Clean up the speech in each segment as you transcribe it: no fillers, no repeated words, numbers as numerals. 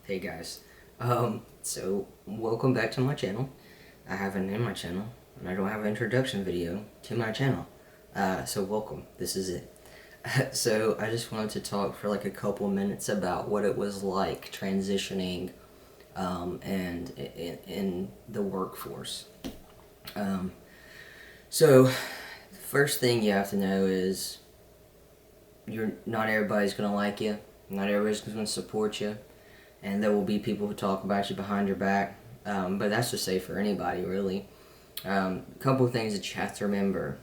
Hey guys. So welcome back to my channel. I have a name my channel, and I don't have an introduction video to my channel. So welcome. This is it. So I just wanted to talk for like a couple minutes about what it was like transitioning, and in the workforce. So the first thing you have to know is not everybody's gonna like you. Not everybody's gonna support you. And there will be people who talk about you behind your back, but that's just say for anybody, really. A couple of things that you have to remember.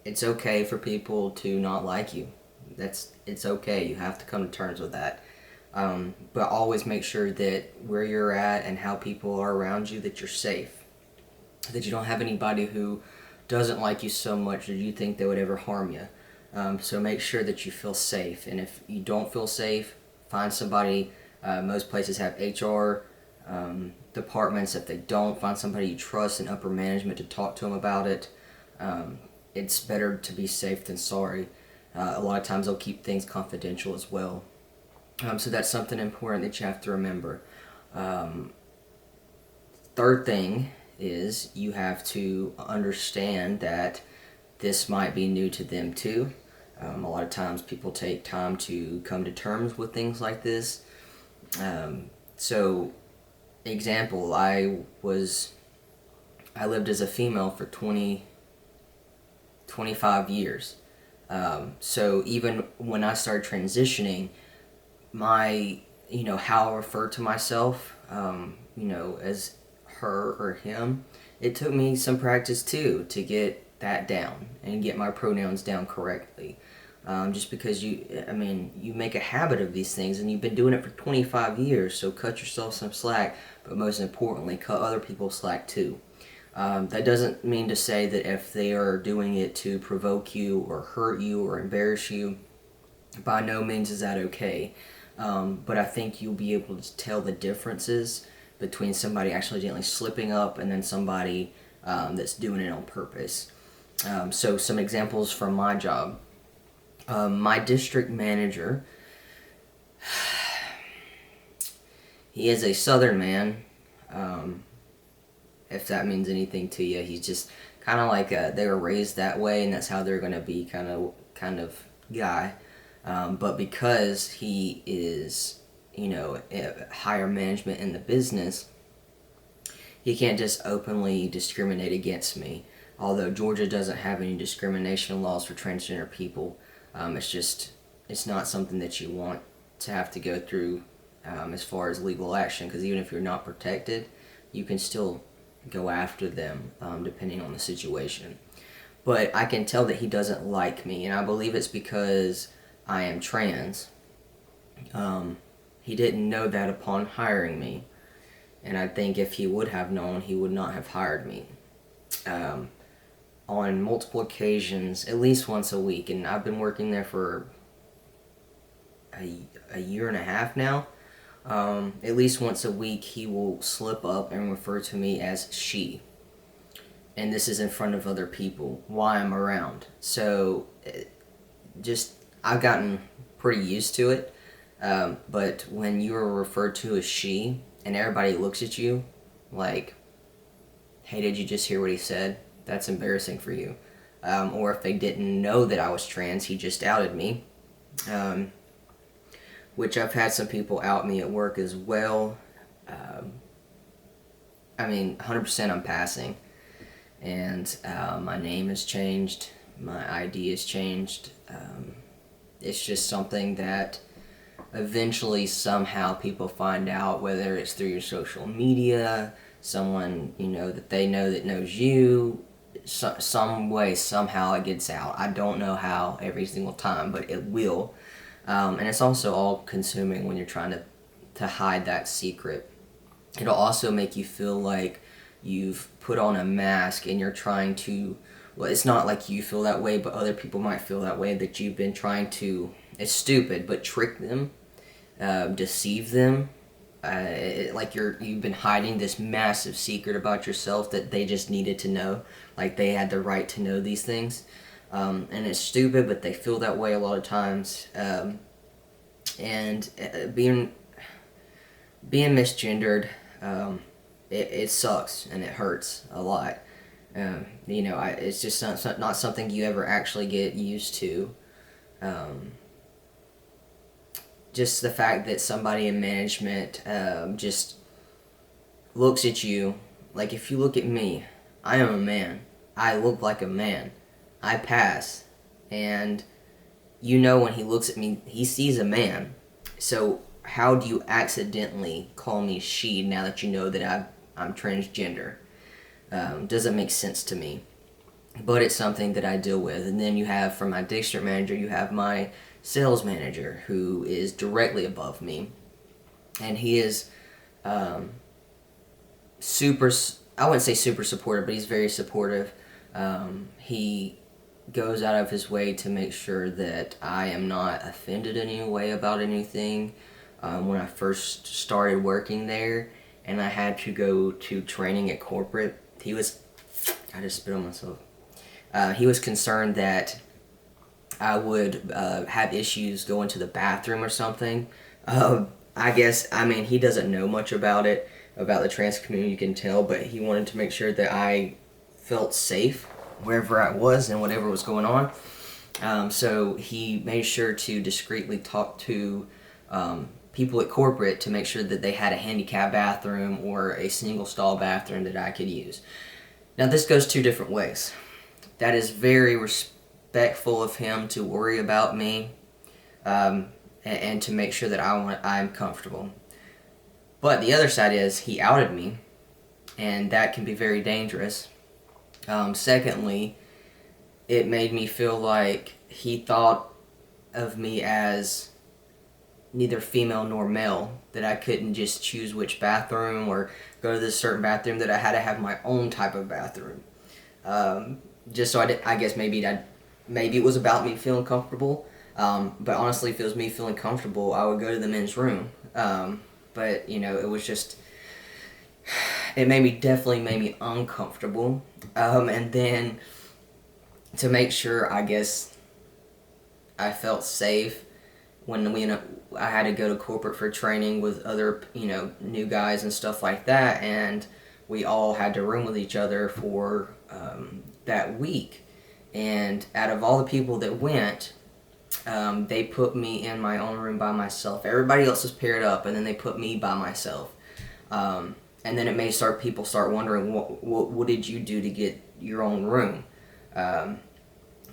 It's okay for people to not like you. It's okay. You have to come to terms with that. But always make sure that where you're at and how people are around you, that you're safe. That you don't have anybody who doesn't like you so much that you think they would ever harm you. So make sure that you feel safe. And if you don't feel safe, find somebody. Most places have HR departments. If they don't, find somebody you trust in upper management to talk to them about it. It's better to be safe than sorry. A lot of times they'll keep things confidential as well. So that's something important that you have to remember. Third thing is you have to understand that this might be new to them too. A lot of times people take time to come to terms with things like this. So, example, I lived as a female for 25 years. So even when I started transitioning, how I refer to myself, as her or him, it took me some practice too to get that down and get my pronouns down correctly. Just because you make a habit of these things and you've been doing it for 25 years, so cut yourself some slack, but most importantly, cut other people slack too. That doesn't mean to say that if they are doing it to provoke you or hurt you or embarrass you, by no means is that okay. But I think you'll be able to tell the differences between somebody accidentally slipping up and then somebody that's doing it on purpose. So some examples from my job. My district manager, he is a Southern man. If that means anything to you, he's just kind of like they were raised that way, and that's how they're gonna be, kind of guy. But because he is, higher management in the business, he can't just openly discriminate against me. Although Georgia doesn't have any discrimination laws for transgender people. It's not something that you want to have to go through as far as legal action, because even if you're not protected, you can still go after them depending on the situation. But I can tell that he doesn't like me, and I believe it's because I am trans. He didn't know that upon hiring me, and I think if he would have known, he would not have hired me. On multiple occasions, at least once a week, and I've been working there for a year and a half now. At least once a week, he will slip up and refer to me as she, and this is in front of other people while I'm around. So, I've gotten pretty used to it. But when you are referred to as she, and everybody looks at you like, "Hey, did you just hear what he said?" That's embarrassing for you. Or if they didn't know that I was trans, he just outed me. Which I've had some people out me at work as well. 100% I'm passing. And my name has changed. My ID has changed. It's just something that eventually somehow people find out, whether it's through your social media, someone that they know that knows you. Some way, somehow it gets out. I don't know how every single time, but it will. And it's also all consuming when you're trying to hide that secret. It'll also make you feel like you've put on a mask and you're trying to, well, it's not like you feel that way, but other people might feel that way, that you've been trying to, it's stupid, but trick them, deceive them. Like you've been hiding this massive secret about yourself that they just needed to know. Like they had the right to know these things. And it's stupid, but they feel that way a lot of times. And being misgendered, it sucks and it hurts a lot. It's just not something you ever actually get used to. Just the fact that somebody in management just looks at you, like if you look at me, I am a man. I look like a man. I pass. And when he looks at me, he sees a man. So how do you accidentally call me she now that you know that I'm transgender? Doesn't make sense to me. But it's something that I deal with. And then you have, from my district manager, you have my sales manager, who is directly above me. And he is super, I wouldn't say super supportive, but he's very supportive. He goes out of his way to make sure that I am not offended in any way about anything. When I first started working there and I had to go to training at corporate, I just spit on myself. He was concerned that I would have issues going to the bathroom or something. He doesn't know much about the trans community, you can tell, but he wanted to make sure that I felt safe wherever I was and whatever was going on. So he made sure to discreetly talk to people at corporate to make sure that they had a handicap bathroom or a single stall bathroom that I could use. Now this goes two different ways. That is very respectful of him to worry about me and to make sure that I'm comfortable. But the other side is he outed me, and that can be very dangerous. Secondly, it made me feel like he thought of me as neither female nor male, that I couldn't just choose which bathroom or go to this certain bathroom, that I had to have my own type of bathroom. Just so I guess maybe it was about me feeling comfortable, but honestly, if it was me feeling comfortable, I would go to the men's room. But it was just, it definitely made me uncomfortable. And then to make sure, I guess, I felt safe when I had to go to corporate for training with other, new guys and stuff like that, and we all had to room with each other for that week. And out of all the people that went, they put me in my own room by myself. Everybody else was paired up, and then they put me by myself. And then it made people start wondering, what did you do to get your own room? And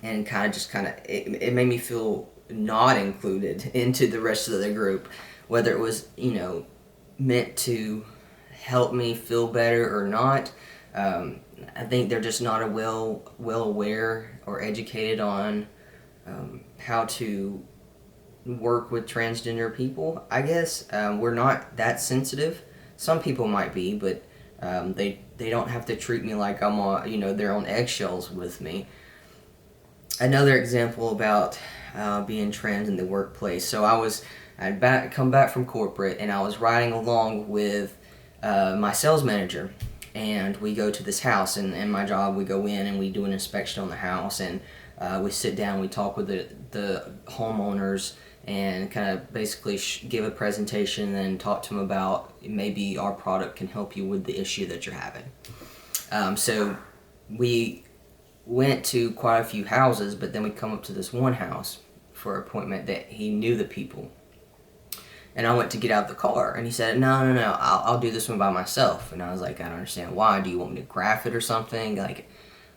it made me feel not included into the rest of the group, whether it was meant to help me feel better or not. I think they're just not well aware or educated on how to work with transgender people. I guess we're not that sensitive. Some people might be, but they don't have to treat me like I'm on they're on eggshells with me. Another example about being trans in the workplace. So I'd come back from corporate, and I was riding along with my sales manager, and we go to this house, and in my job we go in and we do an inspection on the house, and we sit down, we talk with the homeowners, and kind of basically give a presentation and talk to them about maybe our product can help you with the issue that you're having. So we went to quite a few houses, but then we come up to this one house for an appointment that he knew the people. And I went to get out of the car, and he said, no, I'll do this one by myself. And I was like, I don't understand why. Do you want me to graph it or something? Like,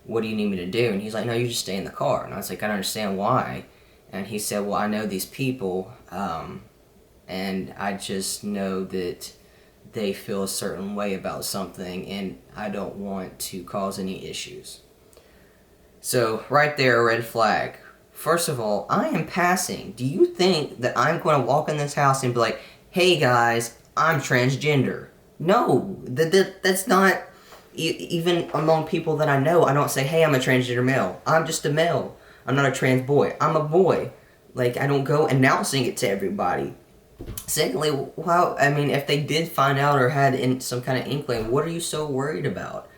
what do you need me to do? And he's like, no, you just stay in the car. And I was like, I don't understand why. And he said, well, I know these people, and I just know that they feel a certain way about something, and I don't want to cause any issues. So, right there, a red flag. First of all, I am passing. Do you think that I'm going to walk in this house and be like, hey guys, I'm transgender? No, that's not, even among people that I know, I don't say, hey, I'm a transgender male. I'm just a male. I'm not a trans boy. I'm a boy. Like, I don't go announcing it to everybody. Secondly, if they did find out or had some kind of inkling, what are you so worried about?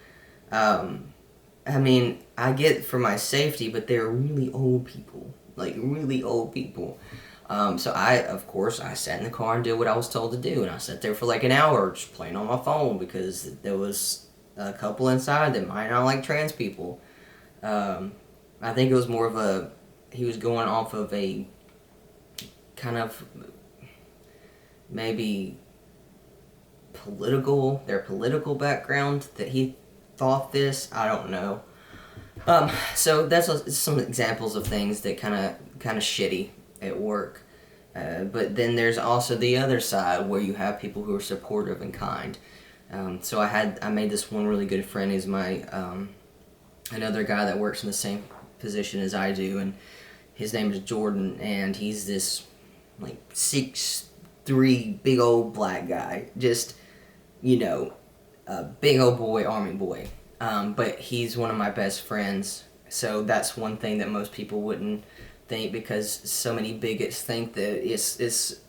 I mean, I get for my safety, but they're really old people, like really old people. So of course, I sat in the car and did what I was told to do, and I sat there for like an hour just playing on my phone because there was a couple inside that might not like trans people. Um, I think it was more of he was going off of a kind of maybe their political background that he thought this. I don't know. So that's some examples of things that kind of shitty at work. But then there's also the other side where you have people who are supportive and kind. So I made this one really good friend. He's my another guy that works in the same position as I do, and his name is Jordan, and he's this like 6'3" big old black guy, just a big old boy, army boy. But he's one of my best friends, so that's one thing that most people wouldn't think, because so many bigots think that it's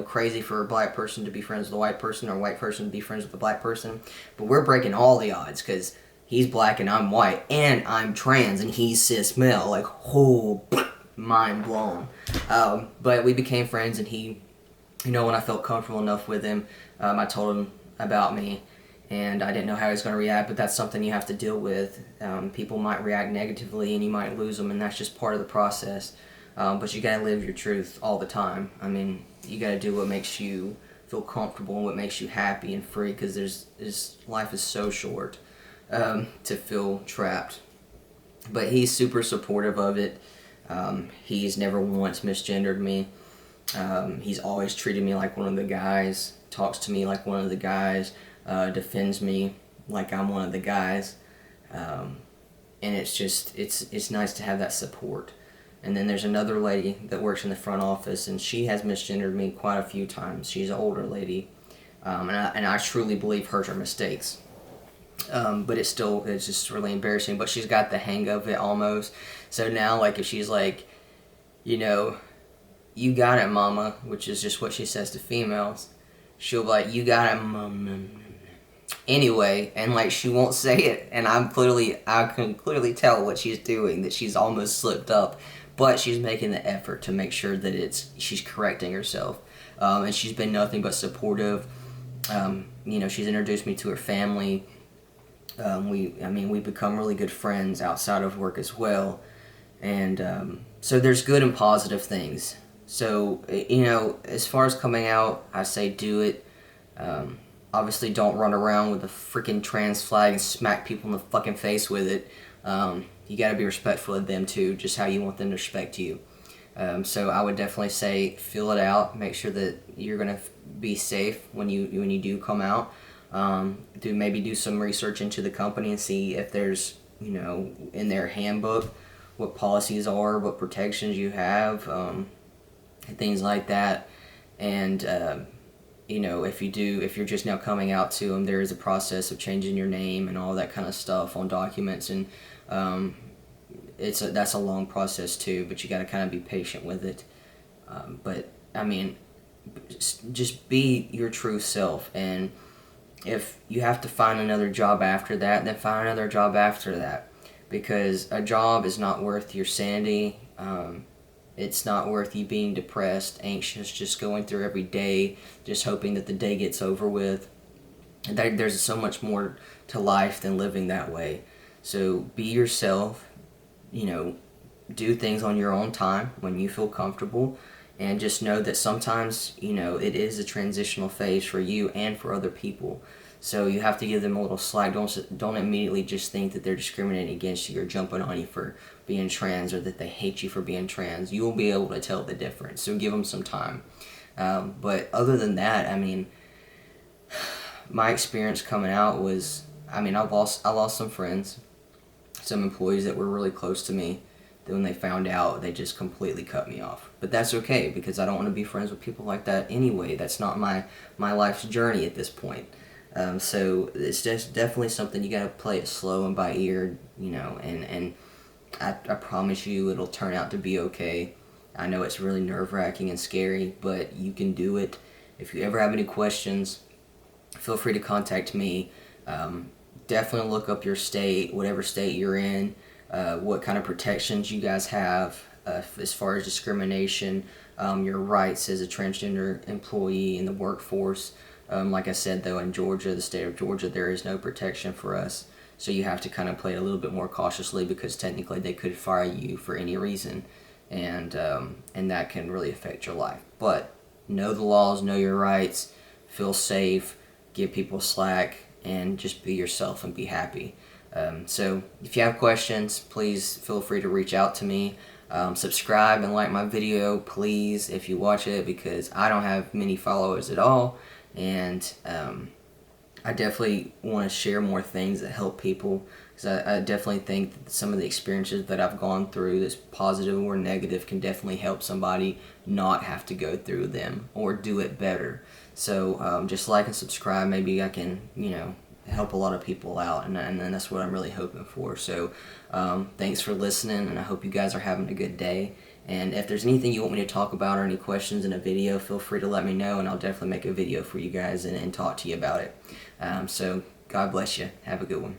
crazy for a black person to be friends with a white person, or a white person to be friends with a black person. But we're breaking all the odds, because he's black and I'm white, and I'm trans and he's cis male. Like, whole mind blown. But we became friends, and he, when I felt comfortable enough with him, I told him about me, and I didn't know how he was going to react, but that's something you have to deal with. People might react negatively, and you might lose them, and that's just part of the process. But you got to live your truth all the time. I mean, you got to do what makes you feel comfortable and what makes you happy and free, because life is so short to feel trapped. But he's super supportive of it. He's never once misgendered me. He's always treated me like one of the guys, talks to me like one of the guys, defends me like I'm one of the guys. And it's nice to have that support. And then there's another lady that works in the front office, and she has misgendered me quite a few times. She's an older lady, and I truly believe hers are mistakes. But it's just really embarrassing. But she's got the hang of it almost. So now, like, if she's like, you got it, mama, which is just what she says to females, she'll be like, you got it, mama. Anyway, and like, she won't say it, and I can clearly tell what she's doing, that she's almost slipped up, but she's making the effort to make sure that she's correcting herself. And she's been nothing but supportive. She's introduced me to her family. We've become really good friends outside of work as well. And so there's good and positive things. So, as far as coming out, I say do it. Obviously, don't run around with a freaking trans flag and smack people in the fucking face with it. You gotta be respectful of them too, just how you want them to respect you. So I would definitely say fill it out. Make sure that you're gonna be safe when you do come out. Do some research into the company and see if there's in their handbook what policies are, what protections you have, and things like that. And if you're just now coming out to them, there is a process of changing your name and all that kind of stuff on documents, and that's a long process too. But you got to kind of be patient with it. But I mean, just be your true self, and if you have to find another job after that, then find another job after that, because a job is not worth your sanity. It's not worth you being depressed, anxious, just going through every day, just hoping that the day gets over with. And there's so much more to life than living that way. So be yourself, do things on your own time when you feel comfortable, and just know that sometimes, it is a transitional phase for you and for other people. So you have to give them a little slack. Don't immediately just think that they're discriminating against you or jumping on you for being trans, or that they hate you for being trans. You will be able to tell the difference. So give them some time. But other than that, I mean, my experience coming out was, I lost some friends, some employees that were really close to me. Then when they found out, they just completely cut me off. But that's okay, because I don't want to be friends with people like that anyway. That's not my life's journey at this point. So it's just definitely something you gotta play it slow and by ear, and I promise you it'll turn out to be okay. I know it's really nerve-wracking and scary, but you can do it. If you ever have any questions, feel free to contact me. definitely look up your state, whatever state you're in, what kind of protections you guys have as far as discrimination, your rights as a transgender employee in the workforce. Like I said, though, in Georgia, the state of Georgia, there is no protection for us. So you have to kind of play it a little bit more cautiously, because technically they could fire you for any reason, and that can really affect your life. But know the laws, know your rights, feel safe, give people slack, and just be yourself and be happy. So if you have questions, please feel free to reach out to me. Subscribe and like my video, please, if you watch it, because I don't have many followers at all, and I definitely want to share more things that help people, because I definitely think that some of the experiences that I've gone through, that's positive or negative, can definitely help somebody not have to go through them or do it better. So just like and subscribe. Maybe I can, help a lot of people out, and that's what I'm really hoping for. So thanks for listening, and I hope you guys are having a good day. And if there's anything you want me to talk about or any questions in a video, feel free to let me know, and I'll definitely make a video for you guys and talk to you about it. So God bless you. Have a good one.